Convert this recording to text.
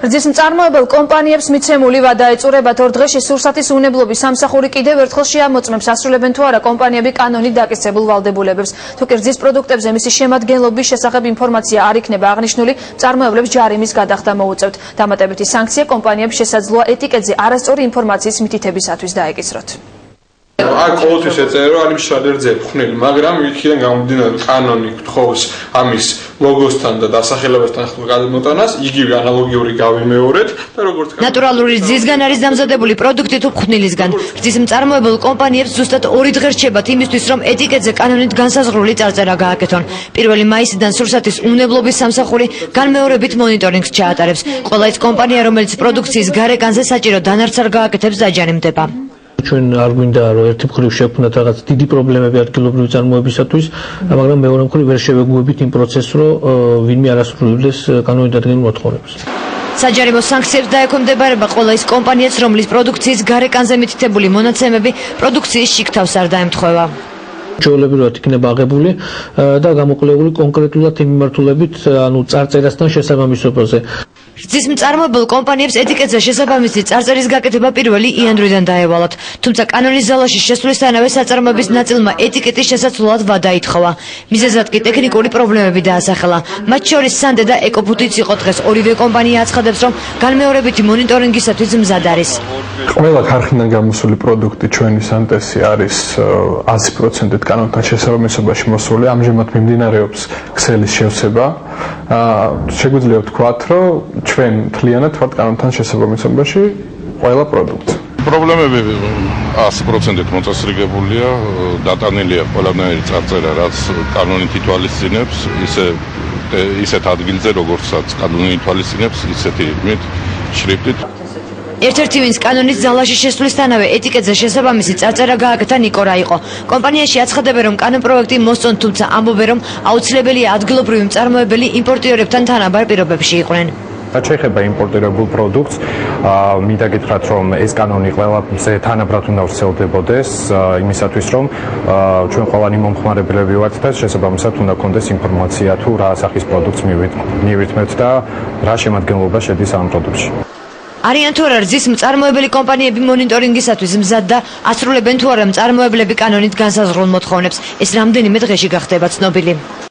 რძის მწარმოებელ კომპანიებს მიცემული ვადა ეწურებათ 2 დღეში სურსათის უნებლობის სამსახური კიდევ ერთხელ შეამოწმებს ასრულებენ თუ არა კომპანიები კანონით დაკისრებულ ვალდებულებებს. თუ კი რძის პროდუქტებზე მისი შემადგენლობის შესახებ ინფორმაცია არ იქნება აღნიშნული, მწარმოებლებს ჯარიმის გადახდა მოუწევთ. დამატებითი სანქცია კომპანიებს შესაძლოა ეტიკეტზე არასწორი ინფორმაციის მითითებისათვის დაეკისროთ. აქ ყოველთვის ეწერა რომ არის მშრალერძე ფხვნილი, მაგრამ იქიდან გამომდინარე კანონი გთხოვს ამის ლოგოსთან და დასახელებასთან გადმოტანას, იგივე ანალოგიური გავიმეორეთ და როგორც ნატურალური რძისგან არის დამზადებული პროდუქტი თუ ფხვნილისგან. რძის მწარმოებელ კომპანიებს ზუსტად 2 დღე რჩებათ იმისთვის, რომ ეტიკეტზე კანონით განსაზღვრული წარწერა გააკეთონ. 1 მაისიდან სურსათის უნებლობის სამსახური განმეორებით მონიტორინგს ჩაატარებს. ყველა ის კომპანია, რომელიც პროდუქციის გარეკანზე საჭირო დანარჩს არ გააკეთებს, დაჯარიმდება. ჩვენ არ გვინდა რომ ერთი მხრივ შევქმნათ რაღაც დიდი პრობლემები ადგილობრივი წარმოებისათვის, მაგრამ მეორე მხრივ ვერ შევეგუებით იმ პროცესს, რომ ვინმე არ ასრულებდეს კანონით დადგენილ მოთხოვნებს. საჯარიმო სანქციებს დაექვემდებარება ყველა ის კომპანიაც, რომლის პროდუქციის გარეკანზე მითითებული მონაცემები პროდუქციის შიგ-თავს არ დაემთხვევა. ჩვეულებრივად იქნება აღებული და გამოკლებული კონკრეტულად იმ მიმართულებით, ანუ წარწერასთან შესაბამისობაზე. რძის მწარმოებელ კომპანიებს ეტიკეტზე შესაბამისი წარწერის გაკეთება 1 იანვრიდან დაევალათ. თუმცა კანონის ზალაში შესვლისთანავე საწარმოების ნაწილმა ეტიკეტის შესაცვლელად ვადა ითხოვა. მიზეზად კი ტექნიკური პრობლემები დაასახელა. მათ შორის სანდე და ეკოფუტიც იყო დღეს. ორივე კომპანია აცხადებს, რომ განმეორებითი მონიტორინგისათვის მზად არის. ყველა ქარხნიდან გამოსული პროდუქტი ჩვენი სანტესი არის 100%-ით კანონთან შესაბამისობაში მოსული. ამჟამად მიმდინარეობს ქსელის შევსება. შეგვიძლია ვთქვათ, რომ ჩვენ მთლიანად ვართ კანონთან შესაბამისობაში ყველა პროდუქტს. პრობლემები 100%-ით მოწესრიგებულია, დატანილია ყველანაირი წარწერა, რაც კანონით ითვალისწინებს, ისეთ ადგილზე, როგორცაც კანონი ითვალისწინებს, ისეთი რითმით, შრიფტით. ერთ-ერთი ვინც კანონის ზალაში შესვლისთანავე ეტიკეტზე შესაბამისი წარწერა გააკეთა ნიკორა იყო. კომპანიაში აცხადებენ, რომ კანონ პროექტი მოსწონ, თუმცა ამბობენ, რომ აუცილებელია ადგილობრივი მწარმოებელი იმპორტიორებთან თანაბარ პირობებში იყვნენ. რაც შეეხება იმპორტირებულ პროდუქტს, მინდა გითხრათ, რომ ეს კანონი ყველაფერზე თანაბრად უნდა ვრცელდებოდეს, იმისათვის, რომ ჩვენ ყველანი მომხმარებლები ვართ და შესაბამისად უნდა გქონდეს ინფორმაცია თუ რა სახის პროდუქტს მივირთმევთ და რა შემადგენლობა შედის ამ პროდუქტში. არიან თუ არა რძის მწარმოებელი კომპანიები მონიტორინგისათვის მზად და ასრულებენ თუ არა მწარმოებლები კანონით განსაზღვრულ მოთხოვნებს. ეს რამდენიმე დღეში გახდება ცნობილი.